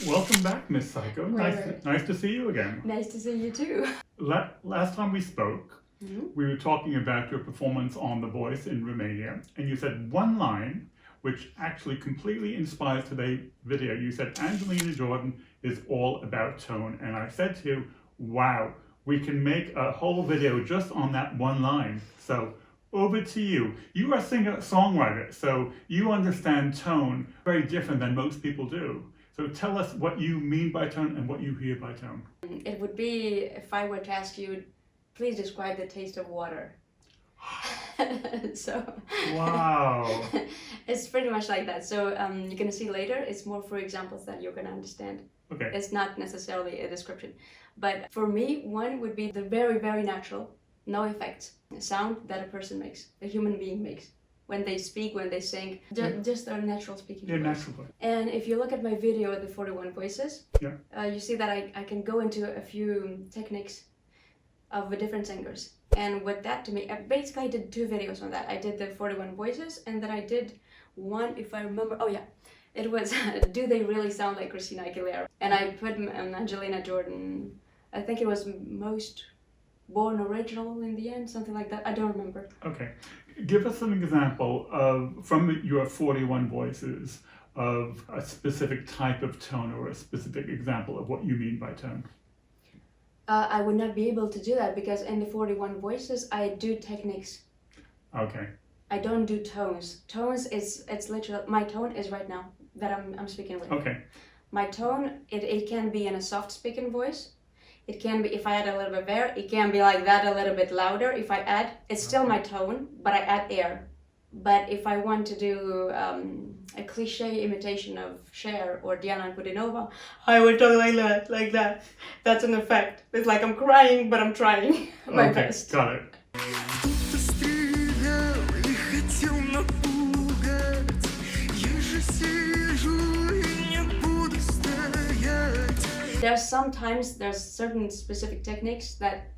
Welcome back, Miss Psycho. Right. Nice to see you again. Nice to see you too. Last time we spoke, we were talking about your performance on The Voice in Romania, and you said one line which actually completely inspires today's video. You said Angelina Jordan is all about tone, and I said to you, wow, we can make a whole video just on that one line. So over to you. You are a singer-songwriter, so you understand tone very different than most people do. So tell us what you mean by tone and what you hear by tone. It would be if I were to ask you, please describe the taste of water. So Wow. it's pretty much like that. So you're gonna see later. It's more for examples that you're gonna understand. Okay. It's not necessarily a description, but for me, one would be the very, very natural, no effects sound that a person makes, a human being makes. When they speak, when they sing, just their natural speaking Yeah, voice. natural voice. And if you look at my video, The 41 Voices, you see that I can go into a few techniques of different singers. And with that to me, basically I did 2 videos on that. I did the 41 Voices, and then I did one, if I remember, it was Do They Really Sound Like Christina Aguilera? And I put Angelina Jordan, I think it was Most Born Original in the end, something like that. I don't remember. Okay. Give us an example from your 41 voices of a specific type of tone or a specific example of what you mean by tone. I would not be able to do that because in the 41 Voices, I do techniques. Okay. I don't do tones. Tones it's literally, my tone is right now that I'm speaking with. Okay. My tone, it can be in a soft speaking voice. It can be, if I add a little bit of air, it can be like that, a little bit louder. If I add, it's still my tone, but I add air. But if I want to do a cliche imitation of Cher or Diana Ankudinova, I would talk like that. That's an effect. It's like I'm crying, but I'm trying my best. Got it. There's certain specific techniques that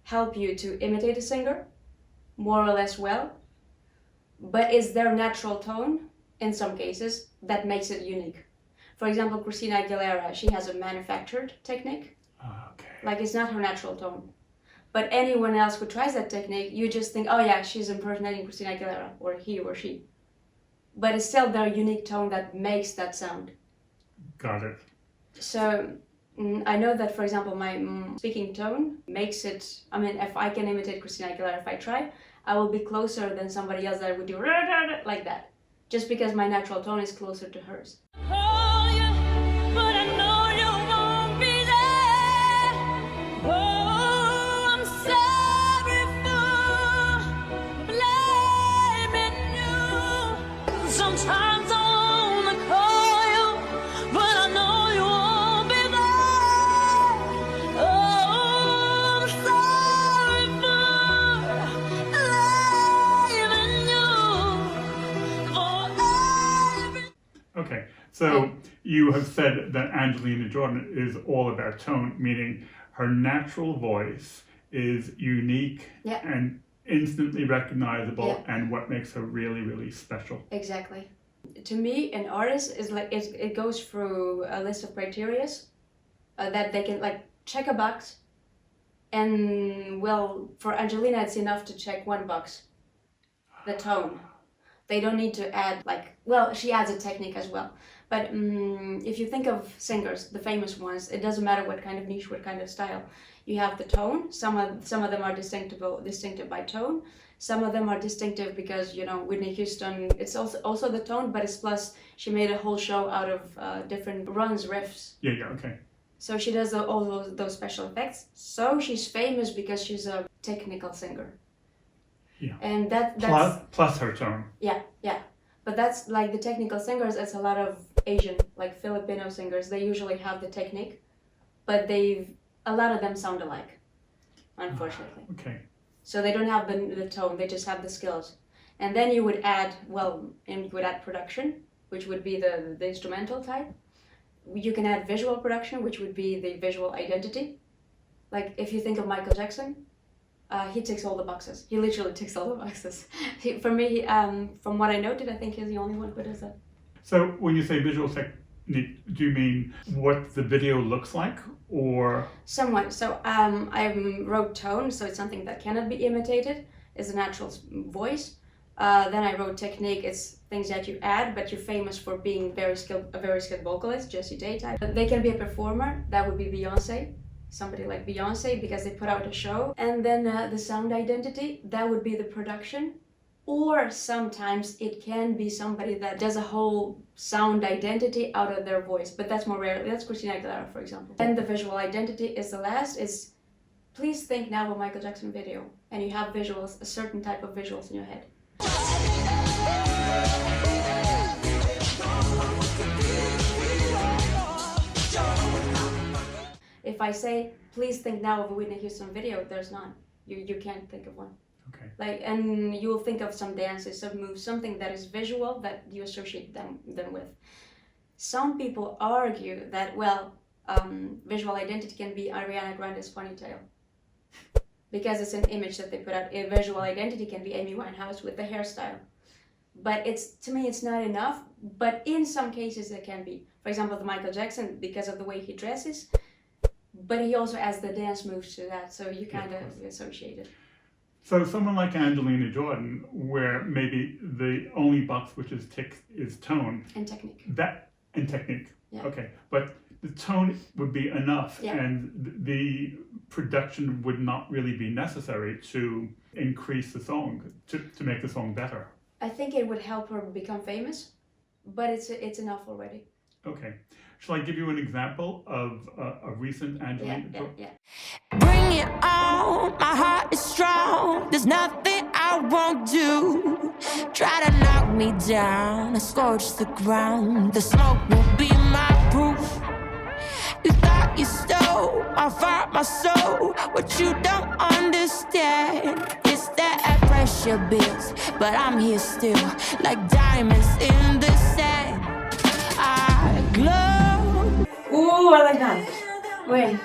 help you to imitate a singer more or less well, but it's their natural tone in some cases that makes it unique. For example, Christina Aguilera, she has a manufactured technique. Okay. Like it's not her natural tone. But anyone else who tries that technique, you just think, oh yeah, she's impersonating Christina Aguilera, or he or she. But it's still their unique tone that makes that sound. Got it. So I know that, for example, my speaking tone makes it, if I can imitate Christina Aguilera, if I try, I will be closer than somebody else that would do like that. Just because my natural tone is closer to hers. Okay, so you have said that Angelina Jordan is all about tone, meaning her natural voice is unique and instantly recognizable, and what makes her really, really special. Exactly. To me, an artist is like, it goes through a list of criteria that they can like check a box, and well, for Angelina, it's enough to check one box, the tone. They don't need to add she adds a technique as well. But if you think of singers, the famous ones, it doesn't matter what kind of niche, what kind of style. You have the tone. Some of them are distinctive by tone. Some of them are distinctive because, Whitney Houston, it's also the tone, but it's plus she made a whole show out of different runs, riffs. Yeah, okay. So she does all those special effects. So she's famous because she's a technical singer. Yeah. And that's plus her tone. Yeah. But that's like the technical singers, it's a lot of Asian, like Filipino singers. They usually have the technique, but a lot of them sound alike, unfortunately. Okay. So they don't have the tone, they just have the skills. And then you would add, production, which would be the instrumental type. You can add visual production, which would be the visual identity. Like if you think of Michael Jackson, he ticks all the boxes. He literally ticks all the boxes. From what I noted, I think he's the only one who does that. So when you say visual Do you mean what the video looks like, or? Somewhat. So I wrote tone, so it's something that cannot be imitated. It's a natural voice. Then I wrote technique. It's things that you add, but you're famous for being a very skilled vocalist, Jessie J type. They can be a performer. That would be Beyonce. Somebody like Beyonce, because they put out a show. And then the sound identity, that would be the production. Or sometimes it can be somebody that does a whole sound identity out of their voice, but that's more rare. That's Christina Aguilera, for example. And the visual identity is the last. Is please think now of a Michael Jackson video, and you have visuals, a certain type of visuals in your head. If I say, please think now of a Whitney Houston video, there's none. You can't think of one. Okay. And you'll think of some dances, some moves, something that is visual that you associate them with. Some people argue that, visual identity can be Ariana Grande's ponytail. Because it's an image that they put out. A visual identity can be Amy Winehouse with the hairstyle. But to me, it's not enough. But in some cases, it can be. For example, the Michael Jackson, because of the way he dresses. But he also adds the dance moves to that, so you kind of associate it. So someone like Angelina Jordan, where maybe the only box which is ticked is tone. And technique. And technique. Yeah. Okay, but the tone would be enough, Yeah. and the production would not really be necessary to increase the song, to make the song better. I think it would help her become famous, but it's enough already. Okay. Shall I give you an example of a recent Angelina Jordan? Yeah. Bring it on, my heart is strong. There's nothing I won't do. Try to knock me down, I scorch the ground. The smoke will be my proof. You thought you stole my fire, my soul. What you don't understand is that pressure builds, but I'm here still, like diamonds in the sand. I glow. Ooh, I like that. Wait.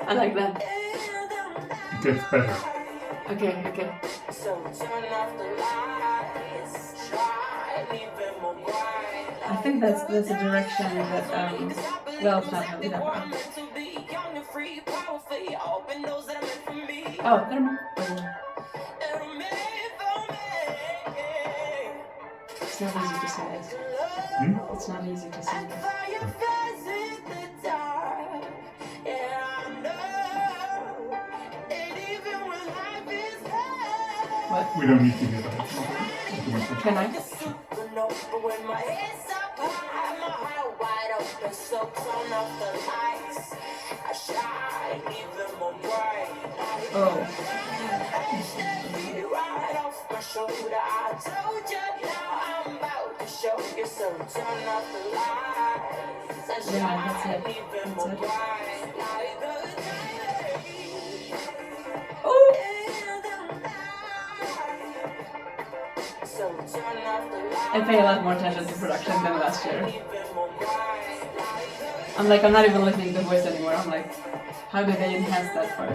I like that. It gets better. Okay. I think that's a direction that it's not really that far. Oh, never mind. It's not easy to say it. It's not easy to say it. What? We don't need to hear that. Can I? Oh. Yeah, that's it. Oh! I pay a lot more attention to production than last year. I'm not even listening to the voice anymore. I'm like, how do they enhance that part?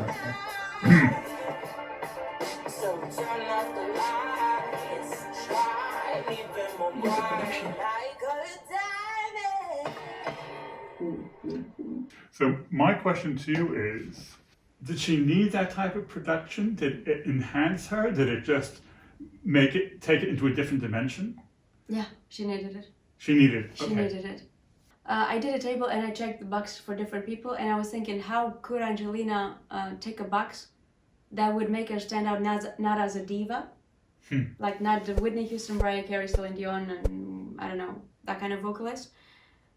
Look at production. So my question to you is, did she need that type of production? Did it enhance her? Did it just take it into a different dimension? Yeah, she needed it. She needed it. She Okay. needed it. I did a table and I checked the box for different people, and I was thinking, how could Angelina take a box that would make her stand out not as a diva, like not the Whitney Houston, Mariah Carey, Celine Dion, and I don't know, that kind of vocalist,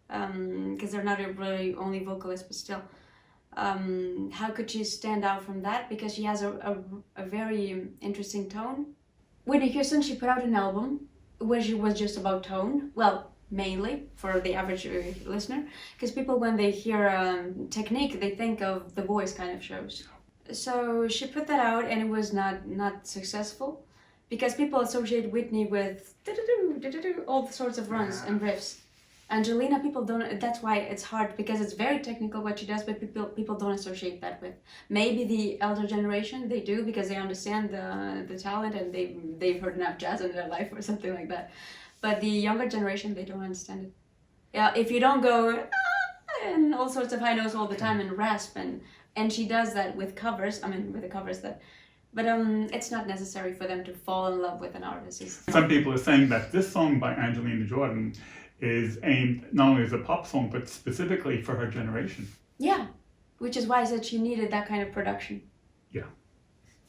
because they're not really only vocalists, but still. How could she stand out from that? Because she has a very interesting tone. Whitney Houston, she put out an album where she was just about tone. Well, mainly for the average listener, because people, when they hear technique, they think of the voice kind of shows. So she put that out, and it was not successful, because people associate Whitney with all sorts of runs and riffs, Angelina, people don't. That's why it's hard because it's very technical what she does, but people don't associate that with. Maybe the elder generation they do because they understand the talent and they've heard enough jazz in their life or something like that. But the younger generation they don't understand it. Yeah, if you don't go and all sorts of high notes all the time and rasp and she does that with covers. I mean, with the covers that. But it's not necessary for them to fall in love with an artist. Some people are saying that this song by Angelina Jordan is aimed not only as a pop song, but specifically for her generation. Yeah, which is why I said she needed that kind of production. Yeah.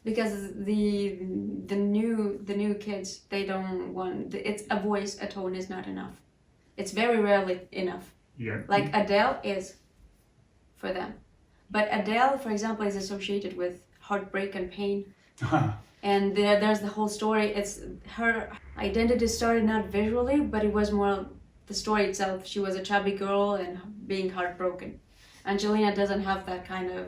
Because the new kids, they don't want, it's a voice, a tone is not enough. It's very rarely enough. Yeah. Like Adele is for them. But Adele, for example, is associated with heartbreak and pain. And there's the whole story. It's her identity started not visually, but it was more the story itself. She was a chubby girl and being heartbroken. Angelina doesn't have that kind of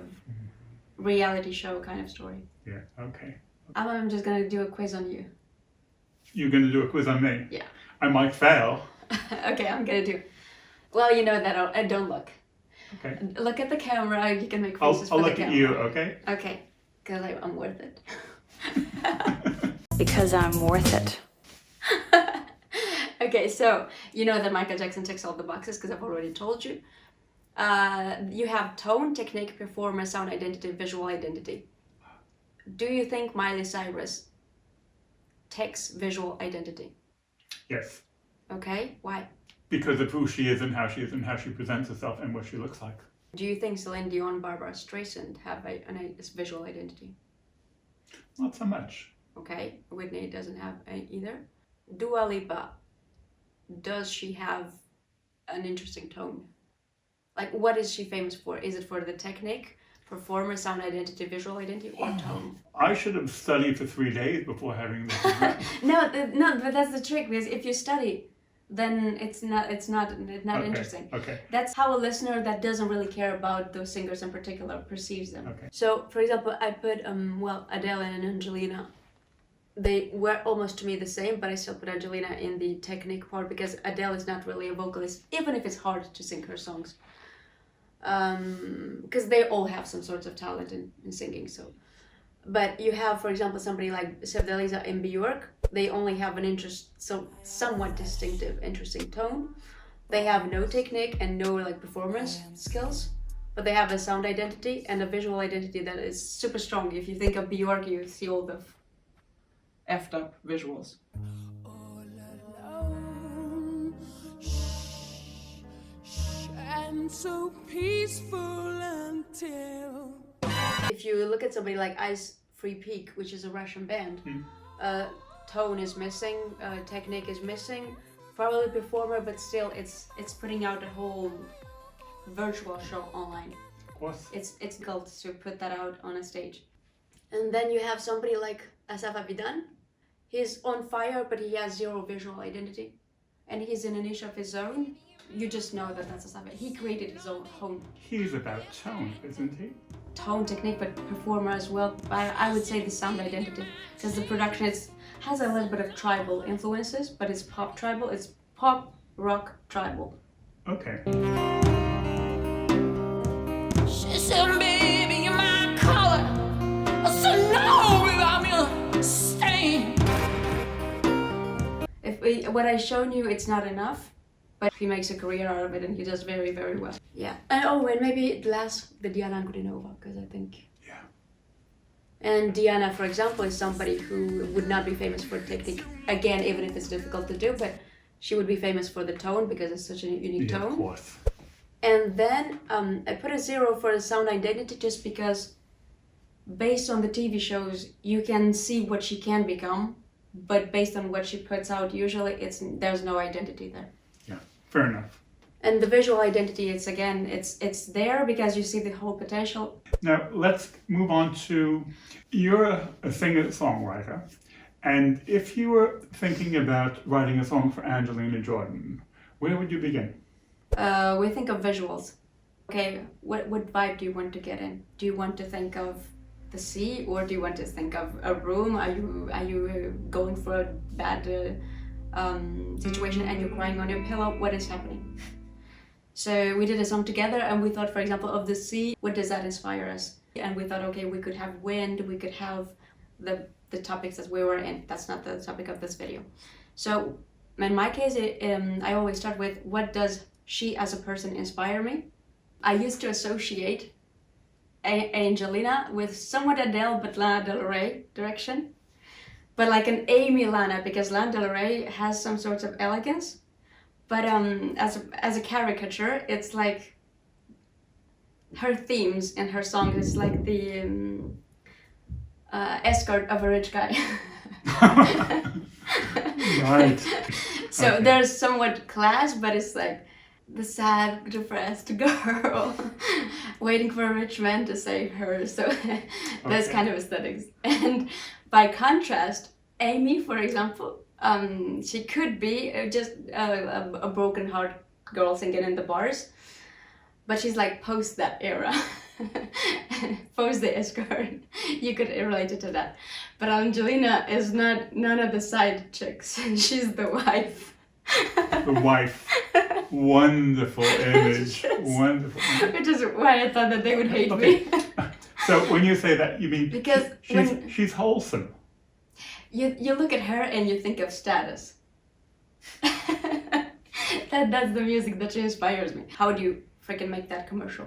reality show kind of story. Yeah, okay. I'm just gonna do a quiz on you. You're going to do a quiz on me? Yeah. I might fail. Okay, I'm gonna do. Well, you know that I don't look. Okay. Look at the camera. You can make faces I'll for the look camera. at you, okay? Okay, because I'm worth it. Because I'm worth it. Okay, so you know that Michael Jackson ticks all the boxes because I've already told you. You have tone, technique, performer, sound identity, visual identity. Do you think Miley Cyrus ticks visual identity? Yes. Okay, why? Because of who she is and how she is and how she presents herself and what she looks like. Do you think Celine Dion, Barbara Streisand have a visual identity? Not so much. Okay, Whitney doesn't have either. Dua Lipa, does she have an interesting tone? Like, what is she famous for? Is it for the technique, performer, sound identity, visual identity, or tone? I should have studied for 3 days before having this exam. No, but that's the trick, because if you study, then it's not Okay, interesting. Okay. That's how a listener that doesn't really care about those singers in particular perceives them. Okay. So, for example, I put Adele and Angelina. They were almost to me the same, but I still put Angelina in the technique part because Adele is not really a vocalist, even if it's hard to sing her songs. Because they all have some sorts of talent in singing. So, but you have, for example, somebody like Sevdelisa and Björk. They only have an somewhat distinctive, interesting tone. They have no technique and no like performance skills, but they have a sound identity and a visual identity that is super strong. If you think of Björk, you see all the effed up visuals. And so peaceful until If you look at somebody like Ice Free Peak, which is a Russian band, tone is missing, technique is missing, probably performer, but still it's putting out a whole virtual show online. Of course. It's difficult to put that out on a stage. And then you have somebody like Asaf Avidan. He's on fire, but he has zero visual identity. And he's in a niche of his own. You just know that that's Asaf. He created his own He's about tone, isn't he? tone, technique, but performer as well. I would say the sound identity. Because the production has a little bit of tribal influences, but it's pop tribal. It's pop, rock, tribal. Okay. She said, baby, you're my color. I said, no, baby, I'm your stain. What I shown you, it's not enough, but he makes a career out of it and he does very, very well. Yeah. And maybe the Diana Ankurinova, because I think... Yeah. And Diana, for example, is somebody who would not be famous for technique, again, even if it's difficult to do, but she would be famous for the tone because it's such a unique tone. Of course. And then I put a 0 for the sound identity just because based on the TV shows, you can see what she can become, but based on what she puts out, usually there's no identity there. Yeah, fair enough. And the visual identity, it's there because you see the whole potential. Now, let's move on to, you're a singer-songwriter, and if you were thinking about writing a song for Angelina Jordan, where would you begin? We think of visuals. Okay, what vibe do you want to get in? Do you want to think of the sea, or do you want to think of a room? Are you going for a bad situation and you're crying on your pillow, what is happening? So we did a song together and we thought, for example, of the sea, what does that inspire us? And we thought, okay, we could have wind, we could have the topics that we were in. That's not the topic of this video. So in my case, I always start with, what does she as a person inspire me? I used to associate Angelina with somewhat Adele, but Lana Del Rey direction. But like an Amy Lana, because Lana Del Rey has some sorts of elegance. But as a caricature, it's like her themes and her songs is like the escort of a rich guy. Right. So Okay. there's somewhat class, but it's like the sad, depressed girl waiting for a rich man to save her. So those Okay. kind of aesthetics. And by contrast, Amy, for example, she could be just a broken heart girl singing in the bars, but she's like post that era. Post the escort. You could relate it to that. But Angelina is none of the side chicks. She's the wife. The wife. Wonderful image. Wonderful. Which is why I thought that they would hate me. So when you say that, you mean Because she's wholesome. You look at her and you think of status. That's the music that inspires me. How do you freaking make that commercial?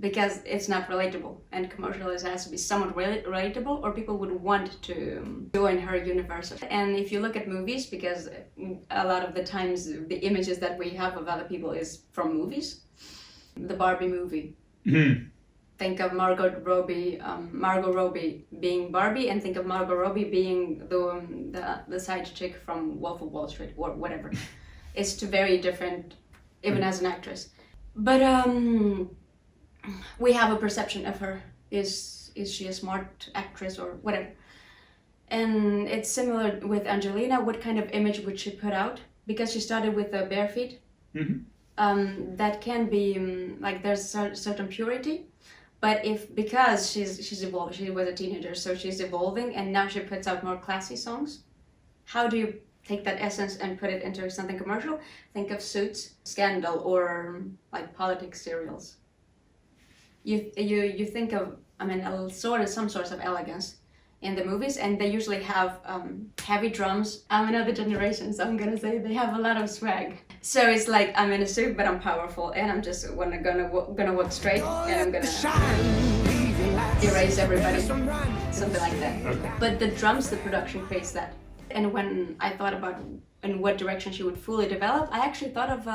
Because it's not relatable, and commercial has to be somewhat relatable, or people would want to join her universe. And if you look at movies, because a lot of the times the images that we have of other people is from movies. The Barbie movie. Mm-hmm. Think of Margot Robbie being Barbie, and think of Margot Robbie being the side chick from Wolf of Wall Street or whatever. It's two very different, even as an actress. But we have a perception of her. Is she a smart actress or whatever? And it's similar with Angelina. What kind of image would she put out? Because she started with the bare feet. Mm-hmm. That can be like there's certain purity. But because she's evolved, she was a teenager, so she's evolving, and now she puts out more classy songs. How do you take that essence and put it into something commercial? Think of Suits, Scandal, or like politics serials. You think of, I mean, some sort of elegance in the movies, and they usually have heavy drums. I'm another generation, so I'm gonna say they have a lot of swag. So it's like I'm in a suit, but I'm powerful, and I'm just gonna walk straight, and I'm gonna erase everybody, something like that. Okay. But the drums, the production creates that. And when I thought about in what direction she would fully develop, I actually thought of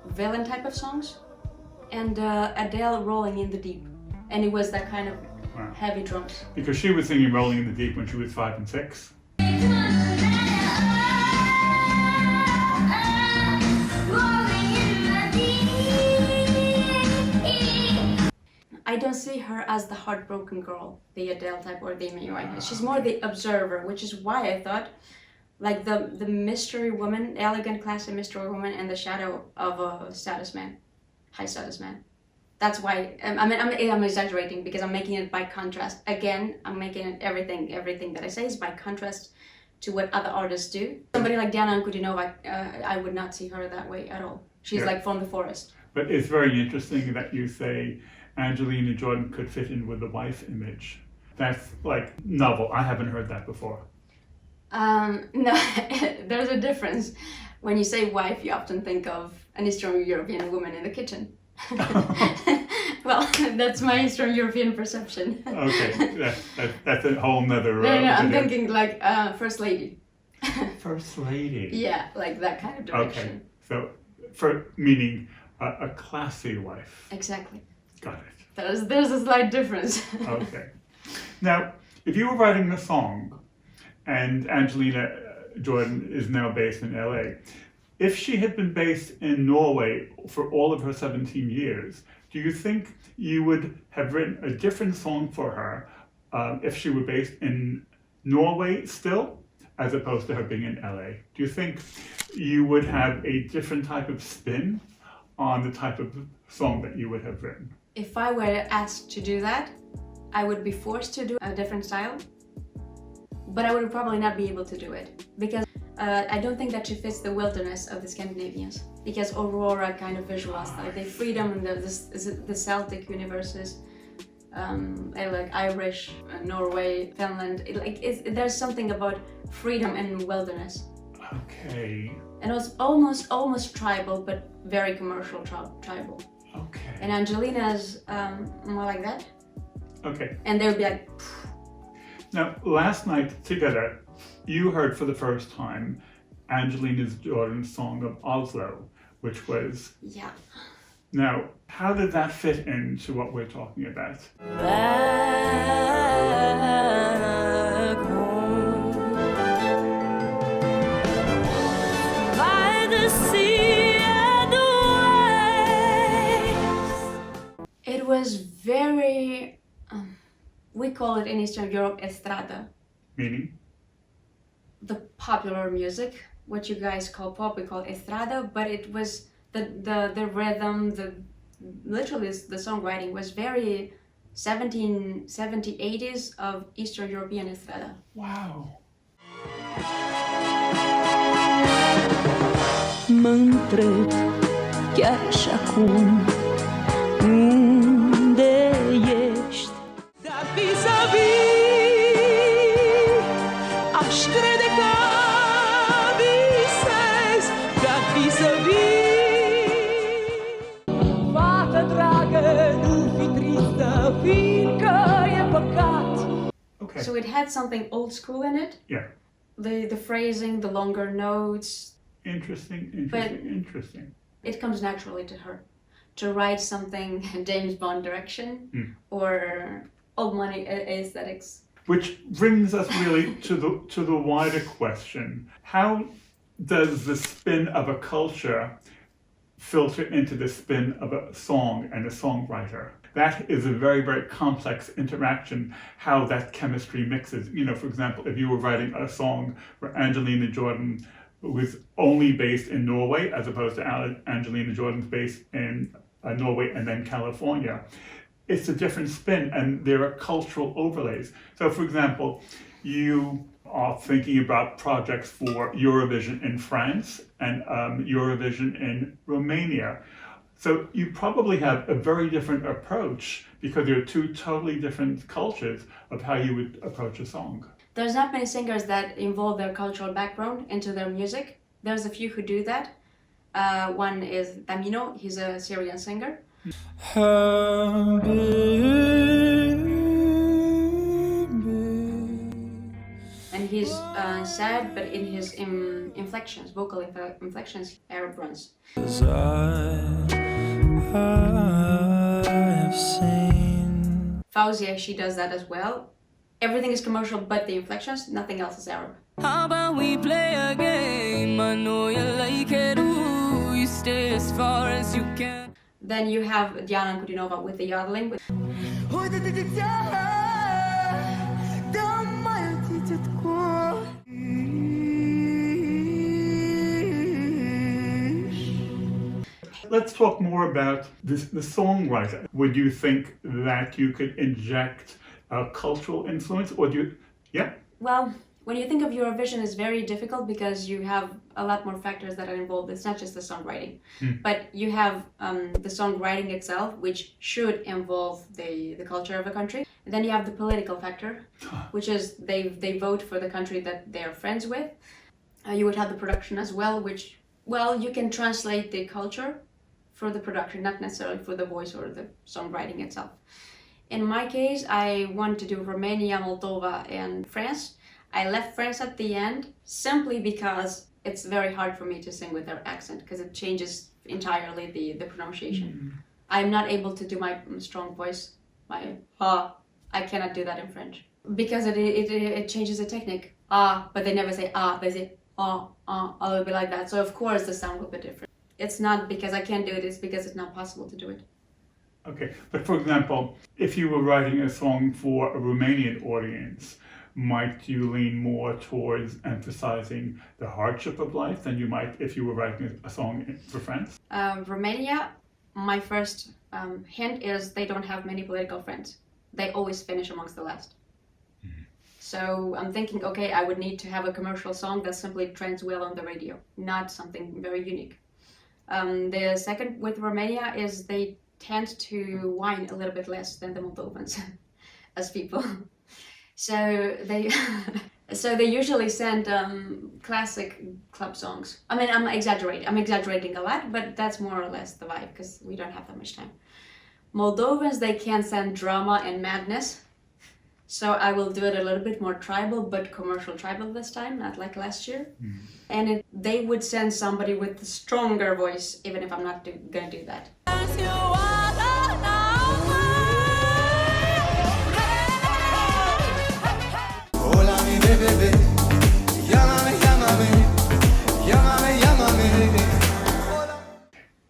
villain type of songs, and Adele, Rolling in the Deep, and it was that kind of Wow. heavy drums. Because she was singing Rolling in the Deep when she was 5 and 6. I don't see her as the heartbroken girl, the Adele type or the Amy Winehouse. She's more the observer, which is why I thought, like the mystery woman, elegant, classy mystery woman in the shadow of a status man, high status man. That's why I'm exaggerating because I'm making it by contrast. Again, I'm making it everything that I say is by contrast to what other artists do. Somebody like Diana Ankudinova, I would not see her that way at all. She's Yeah. like from the forest. But it's very interesting that you say Angelina Jordan could fit in with the wife image. That's like novel. I haven't heard that before. No, there's a difference. When you say wife, you often think of an Eastern European woman in the kitchen. Well, that's my Eastern European perception. Okay, that's a whole nother. No, I'm video. thinking like first lady. First lady. Yeah, like that kind of direction. Okay, so for meaning a classy wife. Exactly. Got it. There's a slight difference. Okay. Now, if you were writing a song, and Angelina Jordan is now based in LA, if she had been based in Norway for all of her 17 years, do you think you would have written a different song for her if she were based in Norway still, as opposed to her being in LA? Do you think you would have a different type of spin on the type of song that you would have written? If I were asked to do that, I would be forced to do a different style, but I would probably not be able to do it because I don't think that she fits the wilderness of the Scandinavians, because Aurora kind of visualized like the freedom and the Celtic universes, like Irish, Norway, Finland. There's something about freedom and wilderness. Okay. And it was almost tribal, but very commercial tribal. Okay. And Angelina's more like that. Okay. And they would be like, Now, last night together, you heard for the first time Angelina Jordan's song of Oslo, which was. yeah. Now, how did that fit into what we're talking about? Back home by the sea and the waves. It was very, we call it in Eastern Europe estrada, Meaning? the popular music, what you guys call pop, we call estrada, but it was the rhythm, literally the songwriting was very 80s of Eastern European estrada. Wow. Mă-ntreb chiar și acum unde ești. Dar fi să vii, aș crede că visez. Dar fi să vii, fată dragă, nu fi tristă, fiindcă e păcat. Okay. So it had something old school in it, Yeah. the phrasing, the longer notes. Interesting. Interesting. It comes naturally to her to write something James Bond direction or old money aesthetics. Which brings us really to the wider question: how does the spin of a culture filter into the spin of a song and a songwriter? That is a very, very complex interaction, how that chemistry mixes. You know, for example, if you were writing a song where Angelina Jordan was only based in Norway, as opposed to Angelina Jordan's based in Norway and then California, it's a different spin, and there are cultural overlays. So, for example, you are thinking about projects for Eurovision in France and Eurovision in Romania. So you probably have a very different approach because there are two totally different cultures of how you would approach a song. There's not many singers that involve their cultural background into their music. There's a few who do that. One is Tamino, he's a Syrian singer. And he's sad, but in his inflections, vocal inflections, Arab runs. Fauzia, she does that as well. Everything is commercial, but the inflections, nothing else is Arab. How about we play a game? I know you like it. Ooh, you stay as far as you can. Then you have Diana Kudinova with the yodeling. Let's talk more about the songwriter. Would you think that you could inject a cultural influence, or do you? Yeah. Well, when you think of Eurovision, it's very difficult because you have a lot more factors that are involved. It's not just the songwriting, but you have the songwriting itself, which should involve the culture of a country. And then you have the political factor, which is they vote for the country that they're friends with. You would have the production as well, which, well, you can translate the culture for the production, not necessarily for the voice or the songwriting itself. In my case, I wanted to do Romania, Moldova, and France. I left France at the end simply because it's very hard for me to sing with their accent because it changes entirely the pronunciation. I'm not able to do my strong voice, my ha. I cannot do that in French because it changes the technique. Ah, but they never say ah, they say ah, a little bit like that. So of course the sound will be different. It's not because I can't do it, it's because it's not possible to do it. Okay, but for example, if you were writing a song for a Romanian audience, might you lean more towards emphasizing the hardship of life than you might if you were writing a song for France? Romania, my first hint is they don't have many political friends. They always finish amongst the last. So I'm thinking, okay, I would need to have a commercial song that simply trends well on the radio, not something very unique. The second with Romania is they tend to whine a little bit less than the Moldovans as people. So they usually send classic club songs. I mean, I'm exaggerating a lot, but that's more or less the vibe because we don't have that much time. Moldovans, they can send drama and madness. So I will do it a little bit more tribal, but commercial tribal this time, not like last year. And they would send somebody with a stronger voice, even if I'm not gonna do that.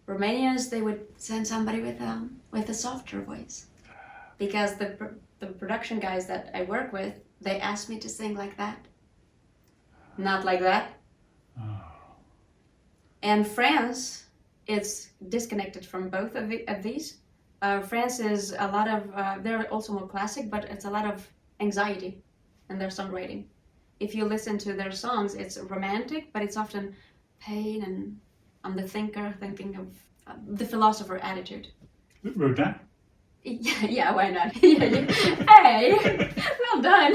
Romanians, they would send somebody with a softer voice, because the production guys that I work with, they ask me to sing like that, not like that. And France, it's disconnected from both of these. France is a lot of, they're also more classic, but it's a lot of anxiety in their songwriting. If you listen to their songs, it's romantic, but it's often pain and I'm the thinker, thinking of the philosopher attitude. Rodin? Yeah, why not? Hey, well done.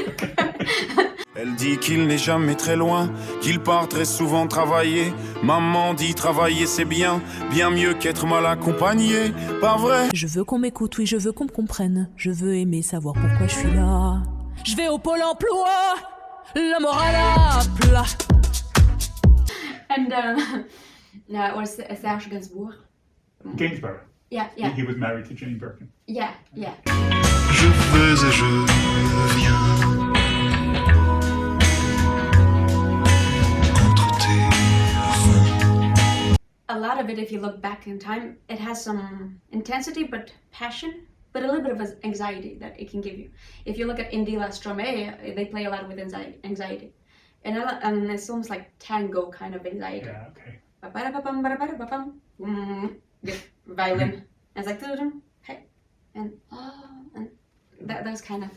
Elle dit qu'il n'est jamais très loin, qu'il part très souvent travailler. Maman dit travailler c'est bien, bien mieux qu'être mal accompagné, pas vrai? Je veux qu'on m'écoute, oui, je veux qu'on me comprenne. Je veux aimer savoir pourquoi je suis là. Je vais au pôle emploi, la morale à plat. And or Serge Gainsbourg. Gainsborough. Yeah. He was married to Jane Birkin. Yeah. Je vais et je viens entre tes reins. A lot of it, if you look back in time, it has some intensity, but passion, but a little bit of anxiety that it can give you. If you look at Indila Stromae, they play a lot with anxiety. And it's almost like tango kind of anxiety. Yeah, okay. With violin. And it's like, hey, and those kind of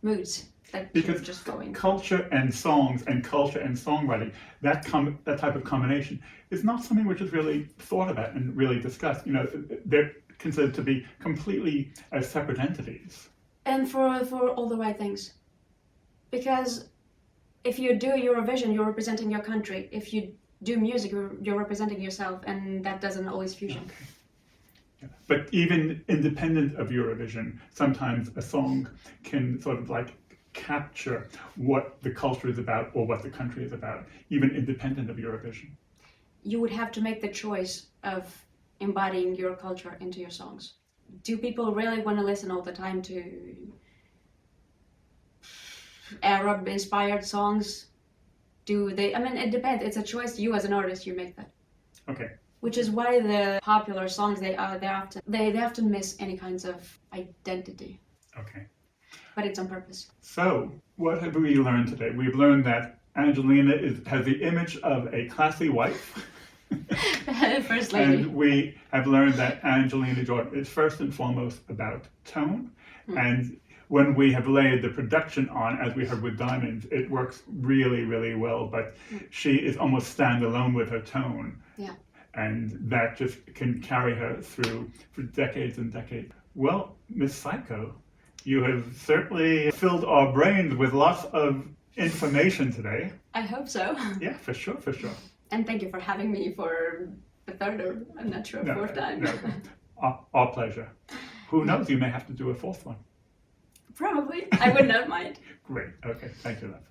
moods that Because just go in. culture and songs and culture and songwriting, that type of combination is not something which is really thought about and really discussed. You know, they're considered to be completely as separate entities. And for all the right things. Because if you do Eurovision, you're representing your country. If you do music, you're representing yourself, and that doesn't always fusion. Okay. Yeah. But even independent of Eurovision, sometimes a song can sort of like capture what the culture is about or what the country is about, even independent of Eurovision. You would have to make the choice of embodying your culture into your songs. Do people really want to listen all the time to Arab-inspired songs? Do they? I mean, it depends. It's a choice. You as an artist, you make that. Okay. Which is why the popular songs they often miss any kinds of identity. Okay. But it's on purpose. So, what have we learned today? We've learned that Angelina has the image of a classy wife. First lady. And we have learned that Angelina Jordan is first and foremost about tone. And when we have layered the production on, as we heard with Diamonds, it works really, really well. But she is almost standalone with her tone. Yeah. And that just can carry her through for decades and decades. Well, Miss Psycho, you have certainly filled our brains with lots of information today. I hope so. Yeah, for sure. And thank you for having me for the third or I'm not sure, fourth time. No, our pleasure. Who knows, you may have to do a fourth one. Probably. I would not mind. Great. Okay, thank you, love.